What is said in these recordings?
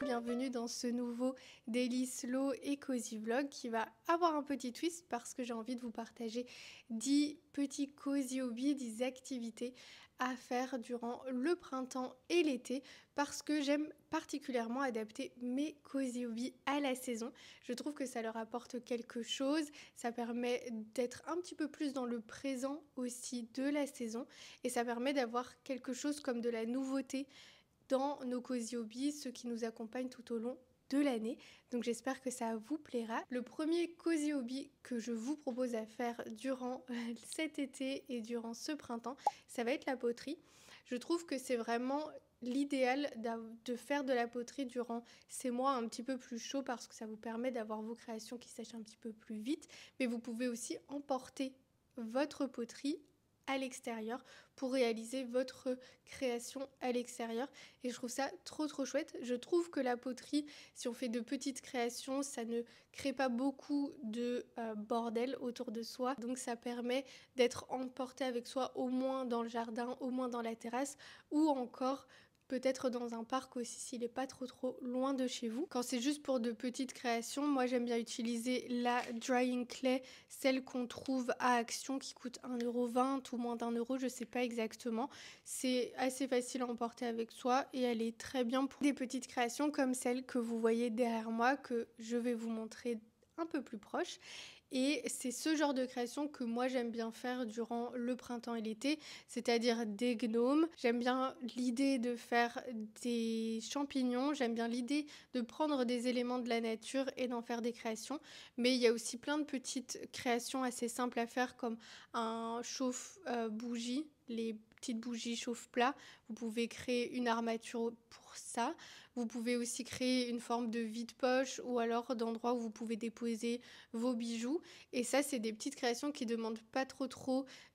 bienvenue dans ce nouveau Daily Slow et Cozy Vlog qui va avoir un petit twist parce que j'ai envie de vous partager 10 petits cozy hobbies, 10 activités à faire durant le printemps et l'été parce que j'aime particulièrement adapter mes cozy hobbies à la saison. Je trouve que ça leur apporte quelque chose, ça permet d'être un petit peu plus dans le présent aussi de la saison et ça permet d'avoir quelque chose comme de la nouveauté dans nos cozy hobbies, ceux qui nous accompagnent tout au long de l'année. Donc j'espère que ça vous plaira. Le premier cozy hobby que je vous propose à faire durant cet été et durant ce printemps, ça va être la poterie. Je trouve que c'est vraiment l'idéal de faire de la poterie durant ces mois un petit peu plus chauds parce que ça vous permet d'avoir vos créations qui sèchent un petit peu plus vite, mais vous pouvez aussi emporter votre poterie à l'extérieur pour réaliser votre création à l'extérieur et je trouve ça trop chouette. Je trouve que la poterie, si on fait de petites créations, ça ne crée pas beaucoup de bordel autour de soi, donc ça permet d'être emporté avec soi au moins dans le jardin, au moins dans la terrasse ou encore peut-être dans un parc aussi s'il n'est pas trop loin de chez vous. Quand c'est juste pour de petites créations, moi j'aime bien utiliser la drying clay, celle qu'on trouve à Action qui coûte 1,20€ ou moins d'1€, je sais pas exactement. C'est assez facile à emporter avec soi et elle est très bien pour des petites créations comme celle que vous voyez derrière moi que je vais vous montrer un peu plus proche. Et c'est ce genre de création que moi j'aime bien faire durant le printemps et l'été, c'est-à-dire des gnomes. J'aime bien l'idée de faire des champignons, j'aime bien l'idée de prendre des éléments de la nature et d'en faire des créations. Mais il y a aussi plein de petites créations assez simples à faire comme un chauffe-bougie, les petites bougies chauffe-plat. Vous pouvez créer une armature pour ça. Vous pouvez aussi créer une forme de vide-poche ou alors d'endroits où vous pouvez déposer vos bijoux. Et ça, c'est des petites créations qui ne demandent pas trop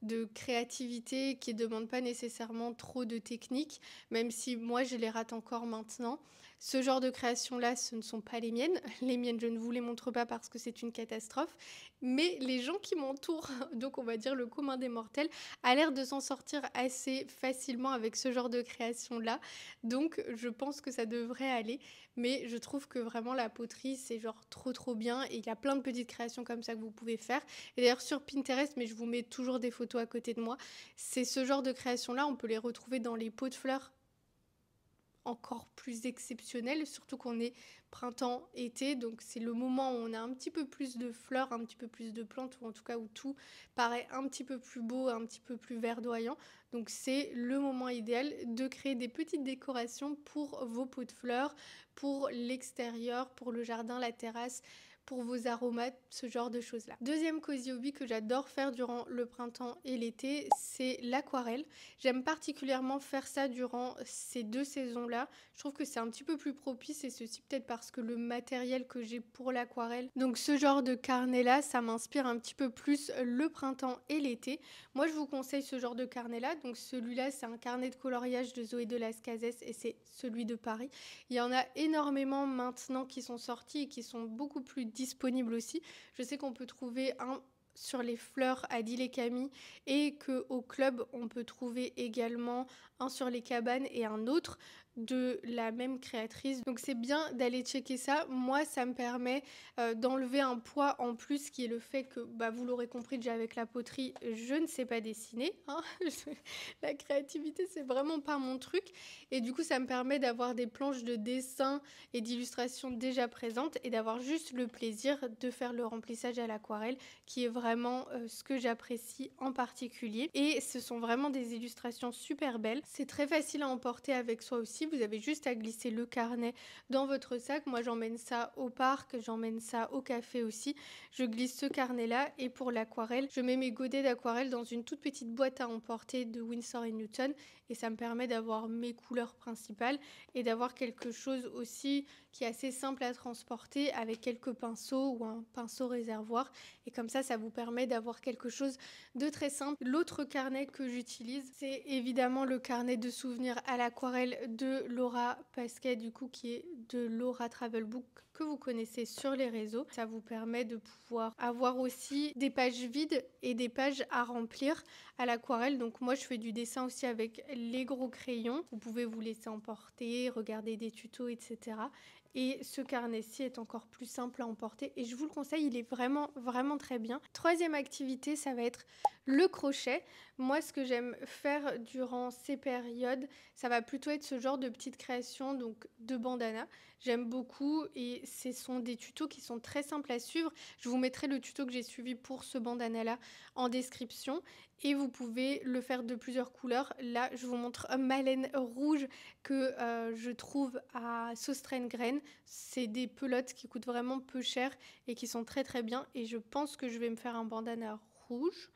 de créativité, qui ne demandent pas nécessairement trop de technique, même si moi, je les rate encore maintenant. Ce genre de créations-là, ce ne sont pas les miennes. Les miennes, je ne vous les montre pas parce que c'est une catastrophe. Mais les gens qui m'entourent, donc on va dire le commun des mortels, a l'air de s'en sortir assez facilement avec ce genre de création-là. Donc je pense que ça devrait aller. Mais je trouve que vraiment la poterie, c'est genre trop bien. Et il y a plein de petites créations comme ça que vous pouvez faire. Et d'ailleurs sur Pinterest, mais je vous mets toujours des photos à côté de moi, c'est ce genre de création-là, on peut les retrouver dans les pots de fleurs encore plus exceptionnel, surtout qu'on est printemps-été, donc c'est le moment où on a un petit peu plus de fleurs, un petit peu plus de plantes, ou en tout cas où tout paraît un petit peu plus beau, un petit peu plus verdoyant. Donc c'est le moment idéal de créer des petites décorations pour vos pots de fleurs, pour l'extérieur, pour le jardin, la terrasse, pour vos aromates, ce genre de choses-là. Deuxième cozy hobby que j'adore faire durant le printemps et l'été, c'est l'aquarelle. J'aime particulièrement faire ça durant ces deux saisons-là. Je trouve que c'est un petit peu plus propice et ceci peut-être parce que le matériel que j'ai pour l'aquarelle, donc ce genre de carnet-là, ça m'inspire un petit peu plus le printemps et l'été. Moi, je vous conseille ce genre de carnet-là. Donc celui-là, c'est un carnet de coloriage de Zoé de Las Cases et c'est celui de Paris. Il y en a énormément maintenant qui sont sortis et qui sont beaucoup plus disponibles aussi. Je sais qu'on peut trouver un sur les fleurs à Adil et Camille et qu'au club on peut trouver également un sur les cabanes et un autre de la même créatrice. Donc c'est bien d'aller checker ça. Moi ça me permet d'enlever un poids en plus qui est le fait que, vous l'aurez compris déjà avec la poterie, je ne sais pas dessiner, hein. La créativité c'est vraiment pas mon truc et du coup ça me permet d'avoir des planches de dessin et d'illustration déjà présentes et d'avoir juste le plaisir de faire le remplissage à l'aquarelle qui est vraiment ce que j'apprécie en particulier. Et ce sont vraiment des illustrations super belles. C'est très facile à emporter avec soi aussi. Vous avez juste à glisser le carnet dans votre sac. Moi, j'emmène ça au parc, j'emmène ça au café aussi. Je glisse ce carnet-là et pour l'aquarelle, je mets mes godets d'aquarelle dans une toute petite boîte à emporter de Winsor & Newton et ça me permet d'avoir mes couleurs principales et d'avoir quelque chose aussi qui est assez simple à transporter avec quelques pinceaux ou un pinceau réservoir et comme ça vous permet d'avoir quelque chose de très simple. L'autre carnet que j'utilise, c'est évidemment le carnet de souvenirs à l'aquarelle de Laura Pasquet, du coup qui est de Laura Travel Book que vous connaissez sur les réseaux. Ça vous permet de pouvoir avoir aussi des pages vides et des pages à remplir à l'aquarelle. Donc moi je fais du dessin aussi avec les gros crayons. Vous pouvez vous laisser emporter, regarder des tutos, etc. Et ce carnet-ci est encore plus simple à emporter et je vous le conseille, il est vraiment vraiment très bien. Troisième activité, ça va être le crochet. Moi, ce que j'aime faire durant ces périodes, ça va plutôt être ce genre de petites créations, donc de bandanas. J'aime beaucoup et ce sont des tutos qui sont très simples à suivre. Je vous mettrai le tuto que j'ai suivi pour ce bandana-là en description et vous pouvez le faire de plusieurs couleurs. Là, je vous montre ma laine rouge que je trouve à Sauce-Train-Graine. C'est des pelotes qui coûtent vraiment peu cher et qui sont très très bien et je pense que je vais me faire un bandana rouge.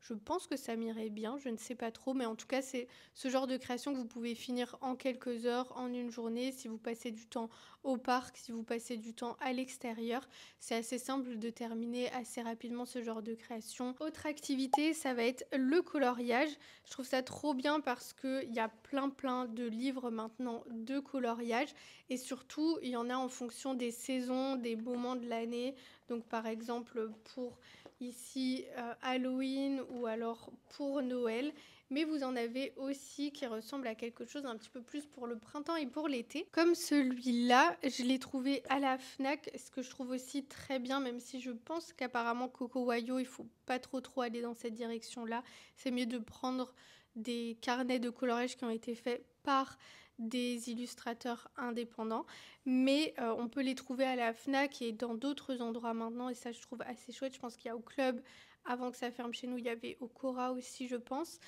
Je pense que ça m'irait bien, je ne sais pas trop, mais en tout cas, c'est ce genre de création que vous pouvez finir en quelques heures, en une journée, si vous passez du temps au parc, si vous passez du temps à l'extérieur. C'est assez simple de terminer assez rapidement ce genre de création. Autre activité, ça va être le coloriage. Je trouve ça trop bien parce qu'il y a plein de livres maintenant de coloriage et surtout, il y en a en fonction des saisons, des moments de l'année. Donc par exemple, pour ici Halloween ou alors pour Noël, mais vous en avez aussi qui ressemblent à quelque chose un petit peu plus pour le printemps et pour l'été. Comme celui-là, je l'ai trouvé à la Fnac, ce que je trouve aussi très bien, même si je pense qu'apparemment Coco Wayo, il faut pas trop aller dans cette direction-là. C'est mieux de prendre des carnets de coloriage qui ont été faits par des illustrateurs indépendants, mais on peut les trouver à la Fnac et dans d'autres endroits maintenant et ça je trouve assez chouette. Je pense qu'il y a au club, avant que ça ferme chez nous, il y avait au Cora aussi je pense.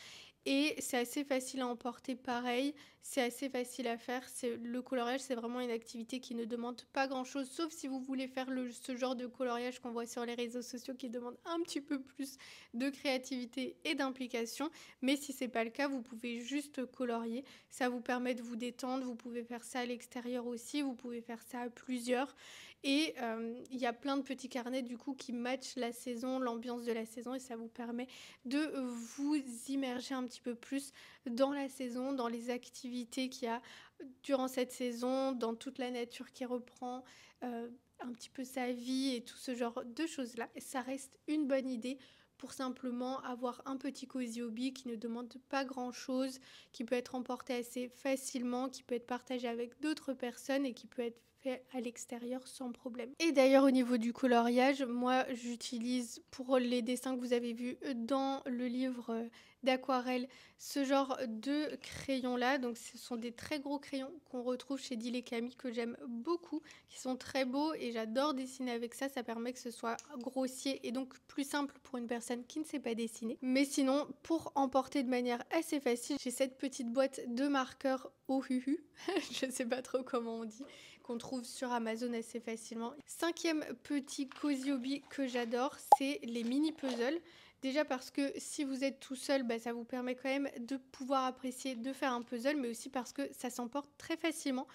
Et c'est assez facile à emporter pareil, c'est assez facile à faire. Le coloriage, c'est vraiment une activité qui ne demande pas grand-chose, sauf si vous voulez faire ce genre de coloriage qu'on voit sur les réseaux sociaux qui demande un petit peu plus de créativité et d'implication. Mais si c'est pas le cas, vous pouvez juste colorier. Ça vous permet de vous détendre, vous pouvez faire ça à l'extérieur aussi, vous pouvez faire ça à plusieurs. Et il y a plein de petits carnets du coup qui matchent la saison, l'ambiance de la saison et ça vous permet de vous immerger un petit peu plus dans la saison, dans les activités qu'il y a durant cette saison, dans toute la nature qui reprend un petit peu sa vie et tout ce genre de choses-là. Ça reste une bonne idée pour simplement avoir un petit cosy hobby qui ne demande pas grand-chose, qui peut être emporté assez facilement, qui peut être partagé avec d'autres personnes et qui peut être fait à l'extérieur sans problème. Et d'ailleurs au niveau du coloriage, moi j'utilise pour les dessins que vous avez vus dans le livre d'aquarelle ce genre de crayons là. Donc ce sont des très gros crayons qu'on retrouve chez Dil et Camille que j'aime beaucoup, qui sont très beaux et j'adore dessiner avec ça. Ça permet que ce soit grossier et donc plus simple pour une personne qui ne sait pas dessiner. Mais sinon pour emporter de manière assez facile, j'ai cette petite boîte de marqueurs au huhu, je sais pas trop comment on dit, qu'on trouve sur Amazon assez facilement. Cinquième petit cosy hobby que j'adore, c'est les mini puzzles. Déjà parce que si vous êtes tout seul, ça vous permet quand même de pouvoir apprécier de faire un puzzle, mais aussi parce que ça s'emporte très facilement.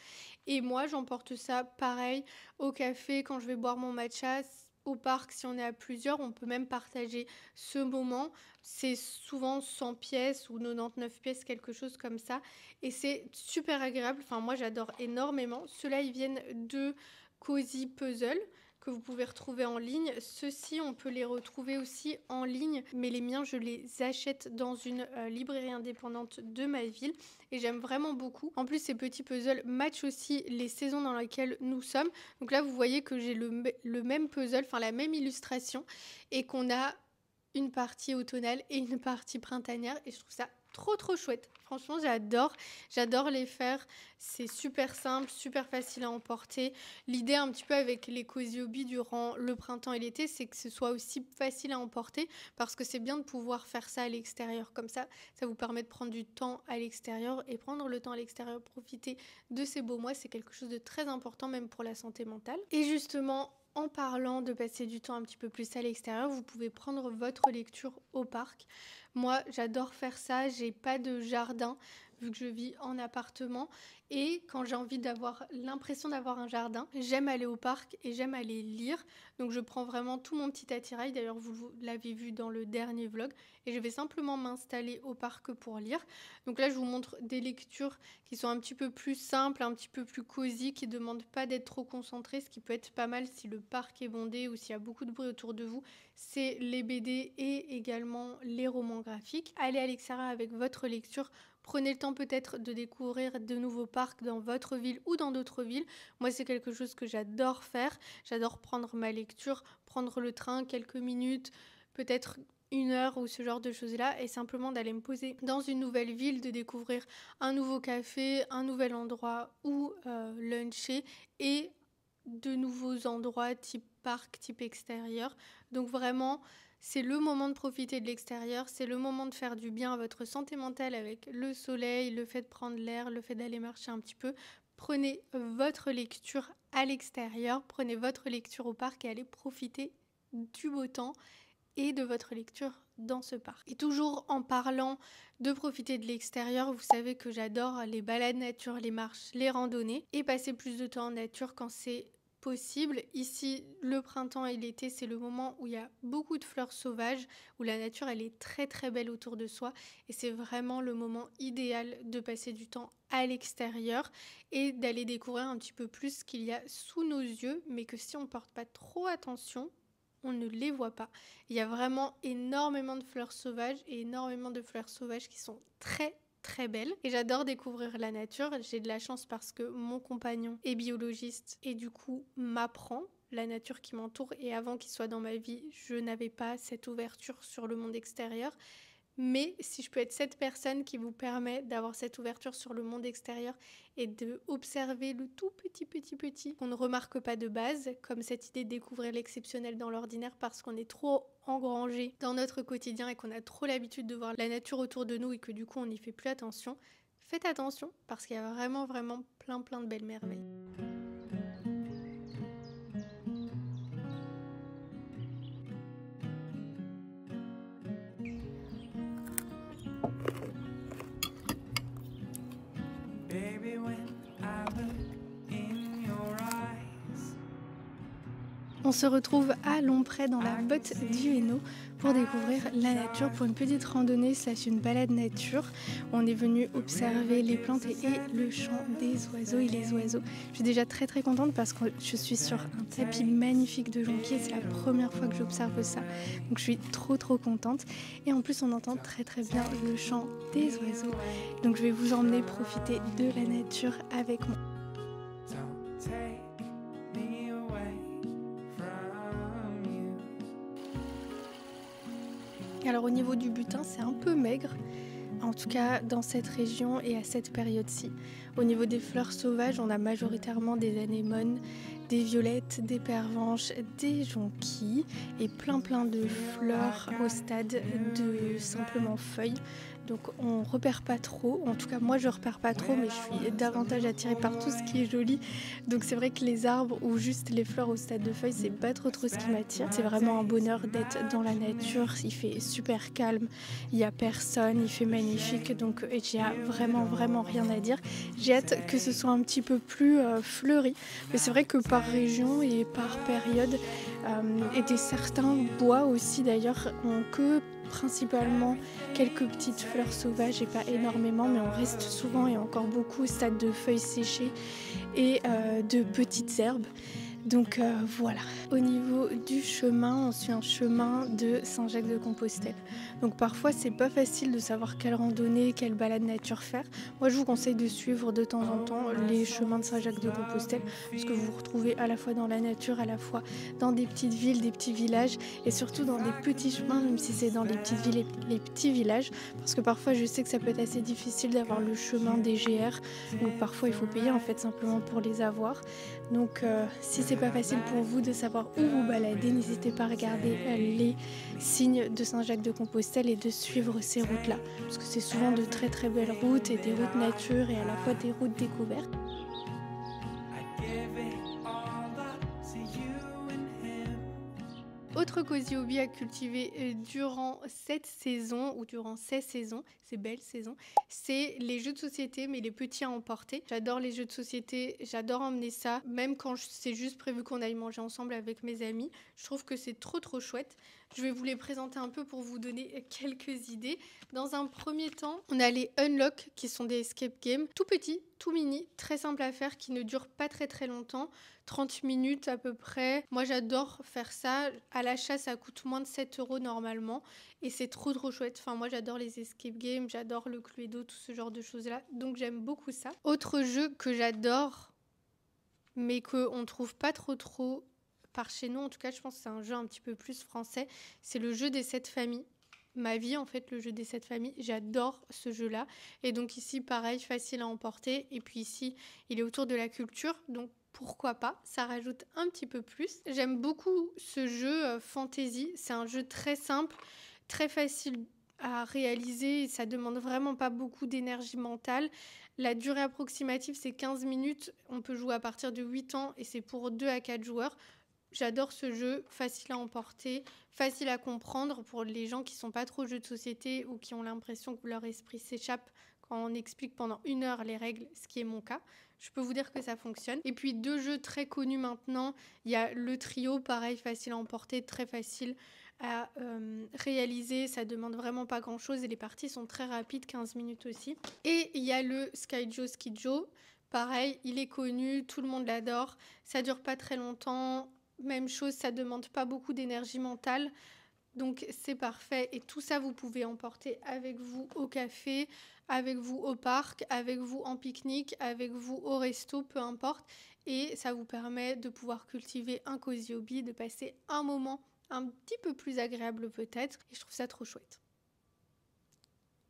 Et moi, j'emporte ça pareil au café quand je vais boire mon matcha. Au parc, si on est à plusieurs, on peut même partager ce moment. C'est souvent 100 pièces ou 99 pièces, quelque chose comme ça. Et c'est super agréable. Enfin, moi, j'adore énormément. Ceux-là, ils viennent de Cozy Puzzle que vous pouvez retrouver en ligne. Ceux-ci, on peut les retrouver aussi en ligne, mais les miens, je les achète dans une librairie indépendante de ma ville et j'aime vraiment beaucoup. En plus, ces petits puzzles matchent aussi les saisons dans lesquelles nous sommes. Donc là, vous voyez que j'ai le même puzzle, enfin la même illustration et qu'on a une partie automnale et une partie printanière et je trouve ça trop chouette. Franchement, j'adore les faire. C'est super simple, super facile à emporter. L'idée un petit peu avec les cosy hobby durant le printemps et l'été, c'est que ce soit aussi facile à emporter parce que c'est bien de pouvoir faire ça à l'extérieur. Comme ça vous permet de prendre du temps à l'extérieur et prendre le temps à l'extérieur, profiter de ces beaux mois, c'est quelque chose de très important même pour la santé mentale. Et justement, en parlant de passer du temps un petit peu plus à l'extérieur, vous pouvez prendre votre lecture au parc. Moi, j'adore faire ça, j'ai pas de jardin, vu que je vis en appartement. Et quand j'ai envie d'avoir l'impression d'avoir un jardin, j'aime aller au parc et j'aime aller lire. Donc je prends vraiment tout mon petit attirail, d'ailleurs vous l'avez vu dans le dernier vlog, et je vais simplement m'installer au parc pour lire. Donc là je vous montre des lectures qui sont un petit peu plus simples, un petit peu plus cosy, qui ne demandent pas d'être trop concentrées, ce qui peut être pas mal si le parc est bondé ou s'il y a beaucoup de bruit autour de vous. C'est les BD et également les romans graphiques. Allez à l'extérieur avec votre lecture. Prenez le temps peut-être de découvrir de nouveaux parcs dans votre ville ou dans d'autres villes. Moi, c'est quelque chose que j'adore faire. J'adore prendre ma lecture, prendre le train quelques minutes, peut-être 1 heure ou ce genre de choses-là, et simplement d'aller me poser dans une nouvelle ville, de découvrir un nouveau café, un nouvel endroit où luncher et de nouveaux endroits type parc, type extérieur. Donc vraiment, c'est le moment de profiter de l'extérieur, c'est le moment de faire du bien à votre santé mentale avec le soleil, le fait de prendre l'air, le fait d'aller marcher un petit peu. Prenez votre lecture à l'extérieur, prenez votre lecture au parc et allez profiter du beau temps et de votre lecture dans ce parc. Et toujours en parlant de profiter de l'extérieur, vous savez que j'adore les balades nature, les marches, les randonnées et passer plus de temps en nature quand c'est possible. Ici, le printemps et l'été, c'est le moment où il y a beaucoup de fleurs sauvages, où la nature, elle est très très belle autour de soi et c'est vraiment le moment idéal de passer du temps à l'extérieur et d'aller découvrir un petit peu plus ce qu'il y a sous nos yeux, mais que si on ne porte pas trop attention, on ne les voit pas. Il y a vraiment énormément de fleurs sauvages et énormément de fleurs sauvages qui sont très belle et j'adore découvrir la nature. J'ai de la chance parce que mon compagnon est biologiste et du coup m'apprend la nature qui m'entoure, et avant qu'il soit dans ma vie, je n'avais pas cette ouverture sur le monde extérieur. Mais si je peux être cette personne qui vous permet d'avoir cette ouverture sur le monde extérieur et de observer le tout petit qu'on ne remarque pas de base, comme cette idée de découvrir l'exceptionnel dans l'ordinaire parce qu'on est trop engrangé dans notre quotidien et qu'on a trop l'habitude de voir la nature autour de nous et que du coup on n'y fait plus attention, faites attention parce qu'il y a vraiment plein de belles merveilles. On se retrouve à Lomprey dans la botte du Hainaut pour découvrir la nature, pour une petite randonnée / une balade nature. On est venu observer les plantes et le chant des oiseaux et les oiseaux. Je suis déjà très contente parce que je suis sur un tapis magnifique de jonquier. C'est la première fois que j'observe ça, donc je suis trop contente. Et en plus on entend très bien le chant des oiseaux. Donc je vais vous emmener profiter de la nature avec moi. Alors au niveau du butin, c'est un peu maigre, en tout cas dans cette région et à cette période-ci. Au niveau des fleurs sauvages, on a majoritairement des anémones, des violettes, des pervenches, des jonquilles et plein de fleurs au stade de simplement feuilles. Donc on repère pas trop, en tout cas moi je repère pas trop, mais je suis davantage attirée par tout ce qui est joli. Donc c'est vrai que les arbres ou juste les fleurs au stade de feuilles, c'est pas trop ce qui m'attire. C'est vraiment un bonheur d'être dans la nature, il fait super calme, il y a personne, il fait magnifique, donc j'ai vraiment rien à dire. J'ai hâte que ce soit un petit peu plus fleuri, mais c'est vrai que par région et par période, et certains bois aussi d'ailleurs ont que principalement quelques petites fleurs sauvages et pas énormément, mais on reste souvent et encore beaucoup au stade de feuilles séchées et de petites herbes. Donc voilà. Au niveau du chemin, on suit un chemin de Saint-Jacques-de-Compostelle. Donc parfois c'est pas facile de savoir quelle randonnée, quelle balade nature faire. Moi je vous conseille de suivre de temps en temps les chemins de Saint-Jacques-de-Compostelle parce que vous vous retrouvez à la fois dans la nature, à la fois dans des petites villes, des petits villages et surtout dans des petits chemins, même si c'est dans les petites villes et les petits villages, parce que parfois je sais que ça peut être assez difficile d'avoir le chemin des GR où parfois il faut payer en fait simplement pour les avoir. Donc si c'est pas facile pour vous de savoir où vous balader, n'hésitez pas à regarder les signes de Saint-Jacques-de-Compostelle et de suivre ces routes-là, parce que c'est souvent de très belles routes et des routes nature et à la fois des routes découvertes. Autre cosy hobby à cultiver durant cette saison ou durant ces saisons, ces belles saisons, c'est les jeux de société, mais les petits à emporter. J'adore les jeux de société, j'adore emmener ça, même quand c'est juste prévu qu'on aille manger ensemble avec mes amis. Je trouve que c'est trop chouette. Je vais vous les présenter un peu pour vous donner quelques idées. Dans un premier temps, on a les Unlock qui sont des escape games tout petits, tout mini, très simples à faire, qui ne durent pas très longtemps. 30 minutes à peu près. Moi, j'adore faire ça. À l'achat, ça coûte moins de 7 € normalement. Et c'est trop chouette. Enfin, moi, j'adore les escape games, j'adore le Cluedo, tout ce genre de choses-là. Donc, j'aime beaucoup ça. Autre jeu que j'adore, mais qu'on ne trouve pas trop par chez nous. En tout cas, je pense que c'est un jeu un petit peu plus français. C'est le jeu des 7 familles. Ma vie, en fait, le jeu des 7 familles. J'adore ce jeu-là. Et donc ici, pareil, facile à emporter. Et puis ici, il est autour de la culture. Donc, pourquoi pas, ça rajoute un petit peu plus. J'aime beaucoup ce jeu fantasy. C'est un jeu très simple, très facile à réaliser. Ça demande vraiment pas beaucoup d'énergie mentale. La durée approximative, c'est 15 minutes. On peut jouer à partir de 8 ans et c'est pour 2 à 4 joueurs. J'adore ce jeu, facile à emporter, facile à comprendre pour les gens qui sont pas trop jeux de société ou qui ont l'impression que leur esprit s'échappe quand on explique pendant 1 heure les règles, ce qui est mon cas. Je peux vous dire que ça fonctionne. Et puis 2 jeux très connus maintenant, il y a le trio, pareil, facile à emporter, très facile à réaliser, ça demande vraiment pas grand chose et les parties sont très rapides, 15 minutes aussi. Et il y a le Skyjo Skijo, pareil, il est connu, tout le monde l'adore, ça dure pas très longtemps, même chose, ça demande pas beaucoup d'énergie mentale. Donc c'est parfait et tout ça vous pouvez emporter avec vous au café, avec vous au parc, avec vous en pique-nique, avec vous au resto, peu importe. Et ça vous permet de pouvoir cultiver un cosy hobby, de passer un moment un petit peu plus agréable peut-être. Et je trouve ça trop chouette.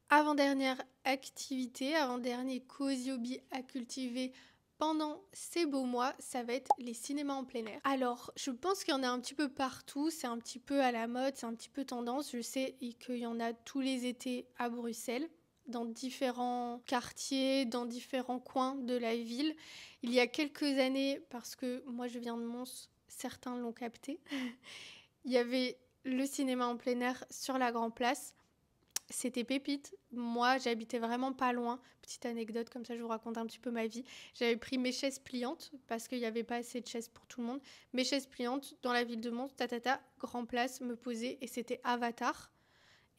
Avant-dernière activité, avant-dernier cosy hobby à cultiver pendant ces beaux mois, ça va être les cinémas en plein air. Alors, je pense qu'il y en a un petit peu partout, c'est un petit peu à la mode, c'est un petit peu tendance. Je sais qu'il y en a tous les étés à Bruxelles, dans différents quartiers, dans différents coins de la ville. Il y a quelques années, parce que moi je viens de Mons, certains l'ont capté, il y avait le cinéma en plein air sur la Grand Place. C'était pépite. Moi, j'habitais vraiment pas loin. Petite anecdote, comme ça je vous raconte un petit peu ma vie. J'avais pris mes chaises pliantes parce qu'il n'y avait pas assez de chaises pour tout le monde. Mes chaises pliantes dans la ville de Mons, Grand Place, me poser et c'était Avatar.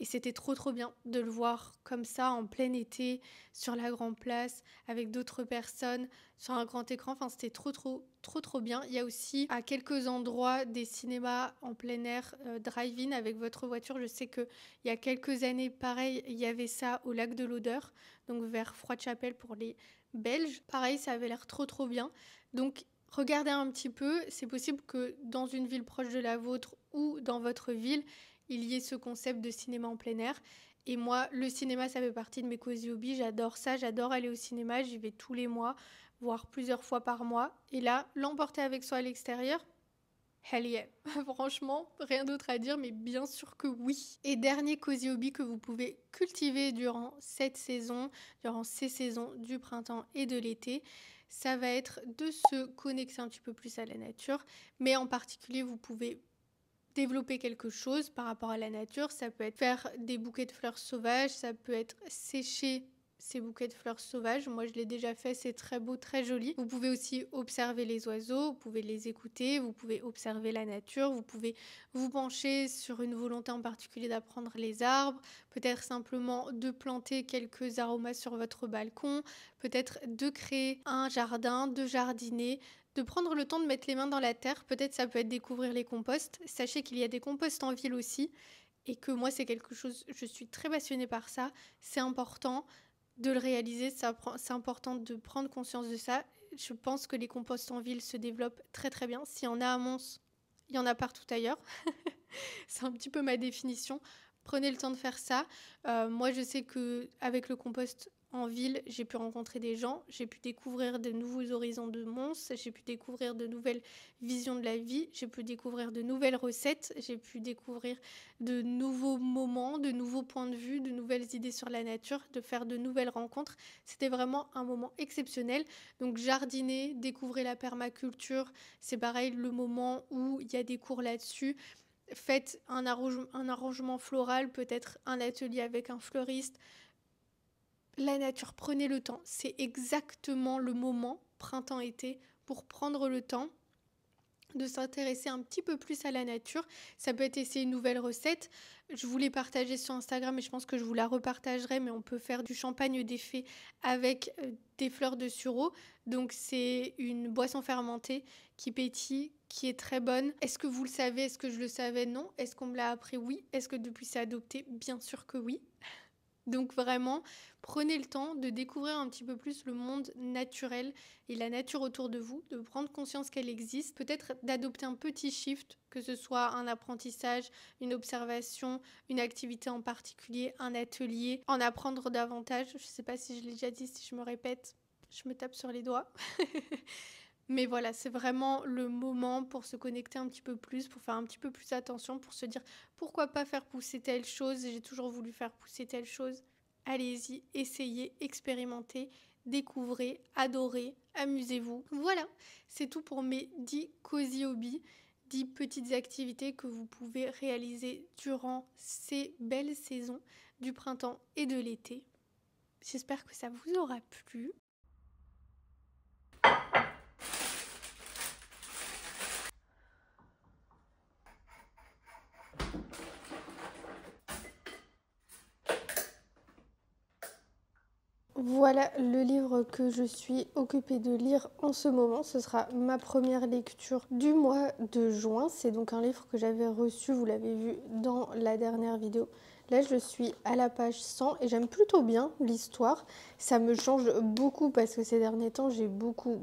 Et c'était trop bien de le voir comme ça en plein été sur la Grand Place avec d'autres personnes sur un grand écran. Enfin, c'était trop bien. Il y a aussi à quelques endroits des cinémas en plein air drive-in avec votre voiture. Je sais qu'il y a quelques années, pareil, il y avait ça au lac de l'Odeur, donc vers Froide-Chapelle pour les Belges. Pareil, ça avait l'air trop bien. Donc, regardez un petit peu. C'est possible que dans une ville proche de la vôtre ou dans votre ville, il y ait ce concept de cinéma en plein air. Et moi, le cinéma, ça fait partie de mes cosy hobbies. J'adore ça, j'adore aller au cinéma. J'y vais tous les mois, voire plusieurs fois par mois. Et là, l'emporter avec soi à l'extérieur, hell yeah. Franchement, rien d'autre à dire, mais bien sûr que oui. Et dernier cosy hobby que vous pouvez cultiver durant cette saison, durant ces saisons du printemps et de l'été, ça va être de se connecter un petit peu plus à la nature. Mais en particulier, vous pouvez développer quelque chose par rapport à la nature. Ça peut être faire des bouquets de fleurs sauvages, ça peut être sécher ces bouquets de fleurs sauvages. Moi, je l'ai déjà fait, c'est très beau, très joli. Vous pouvez aussi observer les oiseaux, vous pouvez les écouter, vous pouvez observer la nature, vous pouvez vous pencher sur une volonté en particulier d'apprendre les arbres, peut-être simplement de planter quelques aromas sur votre balcon, peut-être de créer un jardin, de jardiner, de prendre le temps de mettre les mains dans la terre. Peut-être ça peut être découvrir les composts. Sachez qu'il y a des composts en ville aussi et que moi c'est quelque chose, je suis très passionnée par ça. C'est important de le réaliser, c'est important de prendre conscience de ça. Je pense que les composts en ville se développent très bien. S'il y en a à Mons, il y en a partout ailleurs. C'est un petit peu ma définition. Prenez le temps de faire ça. Moi je sais qu'avec le compost en ville, j'ai pu rencontrer des gens, j'ai pu découvrir de nouveaux horizons de Mons, j'ai pu découvrir de nouvelles visions de la vie, j'ai pu découvrir de nouvelles recettes, j'ai pu découvrir de nouveaux moments, de nouveaux points de vue, de nouvelles idées sur la nature, de faire de nouvelles rencontres. C'était vraiment un moment exceptionnel. Donc jardiner, découvrir la permaculture, c'est pareil, le moment où il y a des cours là-dessus. Faites un arrangement floral, peut-être un atelier avec un fleuriste. La nature, prenez le temps. C'est exactement le moment, printemps-été, pour prendre le temps de s'intéresser un petit peu plus à la nature. Ça peut être essayer une nouvelle recette. Je vous l'ai partagée sur Instagram et je pense que je vous la repartagerai, mais on peut faire du champagne des fées avec des fleurs de sureau. Donc c'est une boisson fermentée qui pétille, qui est très bonne. Est-ce que vous le savez? Est-ce que je le savais? Non. Est-ce qu'on me l'a appris? Oui. Est-ce que depuis c'est adopté? Bien sûr que oui. Donc vraiment, prenez le temps de découvrir un petit peu plus le monde naturel et la nature autour de vous, de prendre conscience qu'elle existe, peut-être d'adopter un petit shift, que ce soit un apprentissage, une observation, une activité en particulier, un atelier, en apprendre davantage. Je ne sais pas si je l'ai déjà dit, si je me répète, je me tape sur les doigts. Mais voilà, c'est vraiment le moment pour se connecter un petit peu plus, pour faire un petit peu plus attention, pour se dire pourquoi pas faire pousser telle chose, j'ai toujours voulu faire pousser telle chose. Allez-y, essayez, expérimentez, découvrez, adorez, amusez-vous. Voilà, c'est tout pour mes 10 cozy hobbies, 10 petites activités que vous pouvez réaliser durant ces belles saisons du printemps et de l'été. J'espère que ça vous aura plu. Voilà le livre que je suis occupée de lire en ce moment. Ce sera ma première lecture du mois de juin. C'est donc un livre que j'avais reçu, vous l'avez vu dans la dernière vidéo. Là, je suis à la page 100 et j'aime plutôt bien l'histoire. Ça me change beaucoup parce que ces derniers temps, j'ai beaucoup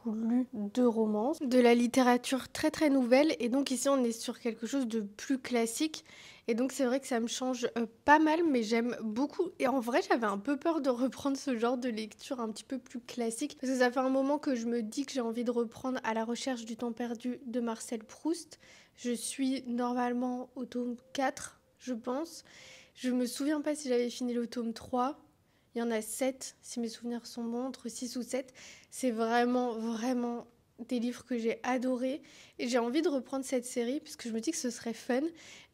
lu de romances, de la littérature très nouvelle. Et donc ici, on est sur quelque chose de plus classique. Et donc c'est vrai que ça me change pas mal, mais j'aime beaucoup. Et en vrai, j'avais un peu peur de reprendre ce genre de lecture un petit peu plus classique. Parce que ça fait un moment que je me dis que j'ai envie de reprendre À la recherche du temps perdu de Marcel Proust. Je suis normalement au tome 4, je pense. Je me souviens pas si j'avais fini le tome 3. Il y en a 7, si mes souvenirs sont bons, entre 6 ou 7. C'est vraiment des livres que j'ai adorés. Et j'ai envie de reprendre cette série puisque je me dis que ce serait fun.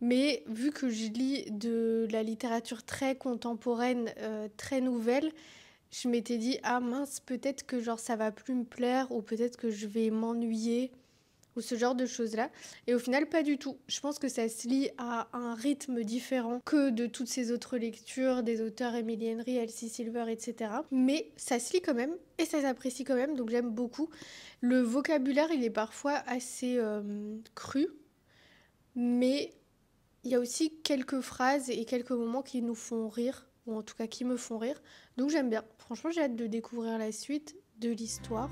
Mais vu que je lis de la littérature très contemporaine, très nouvelle, je m'étais dit, ah mince, peut-être que genre ça va plus me plaire ou peut-être que je vais m'ennuyer ou ce genre de choses-là. Et au final, pas du tout. Je pense que ça se lit à un rythme différent que de toutes ces autres lectures des auteurs Emily Henry, Elsie Silver, etc. Mais ça se lit quand même et ça s'apprécie quand même, donc j'aime beaucoup. Le vocabulaire, il est parfois assez cru, mais il y a aussi quelques phrases et quelques moments qui nous font rire, ou en tout cas qui me font rire. Donc j'aime bien. Franchement, j'ai hâte de découvrir la suite de l'histoire.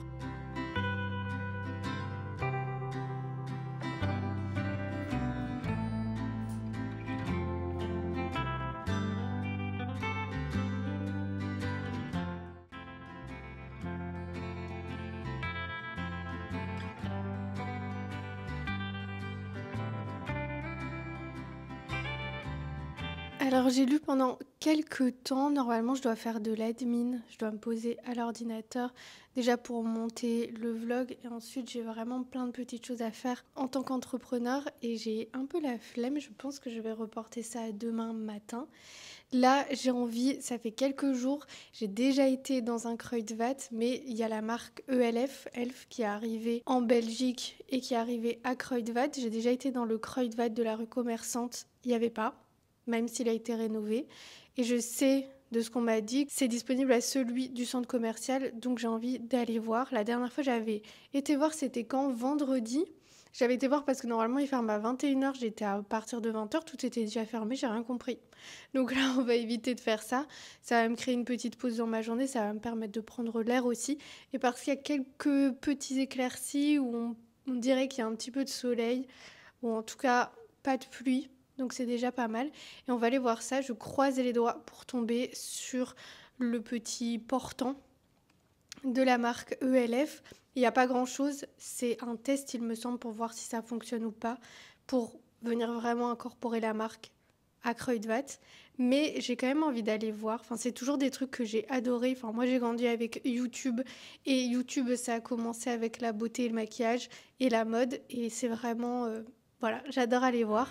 Alors j'ai lu pendant quelques temps, normalement je dois faire de l'admin, je dois me poser à l'ordinateur déjà pour monter le vlog et ensuite j'ai vraiment plein de petites choses à faire en tant qu'entrepreneur et j'ai un peu la flemme, je pense que je vais reporter ça à demain matin. Là j'ai envie, ça fait quelques jours, j'ai déjà été dans un Kruidvat mais il y a la marque ELF, Elf qui est arrivée en Belgique et qui est arrivée à Kruidvat. J'ai déjà été dans le Kruidvat de la rue Commerçante, il n'y avait pas. Même s'il a été rénové. Et je sais de ce qu'on m'a dit que c'est disponible à celui du centre commercial, donc j'ai envie d'aller voir. La dernière fois, j'avais été voir, c'était quand? Vendredi. J'avais été voir parce que normalement, il ferme à 21h, j'étais à partir de 20h, tout était déjà fermé, j'ai rien compris. Donc là, on va éviter de faire ça. Ça va me créer une petite pause dans ma journée, ça va me permettre de prendre l'air aussi. Et parce qu'il y a quelques petits éclaircies où on dirait qu'il y a un petit peu de soleil, ou en tout cas, pas de pluie. Donc c'est déjà pas mal. Et on va aller voir ça. Je croise les doigts pour tomber sur le petit portant de la marque ELF. Il n'y a pas grand-chose. C'est un test, il me semble, pour voir si ça fonctionne ou pas, pour venir vraiment incorporer la marque à Kruidvat. Mais j'ai quand même envie d'aller voir. Enfin, c'est toujours des trucs que j'ai adorés. Enfin, moi, j'ai grandi avec YouTube. Et YouTube, ça a commencé avec la beauté et le maquillage et la mode. Et c'est vraiment... Voilà, j'adore aller voir.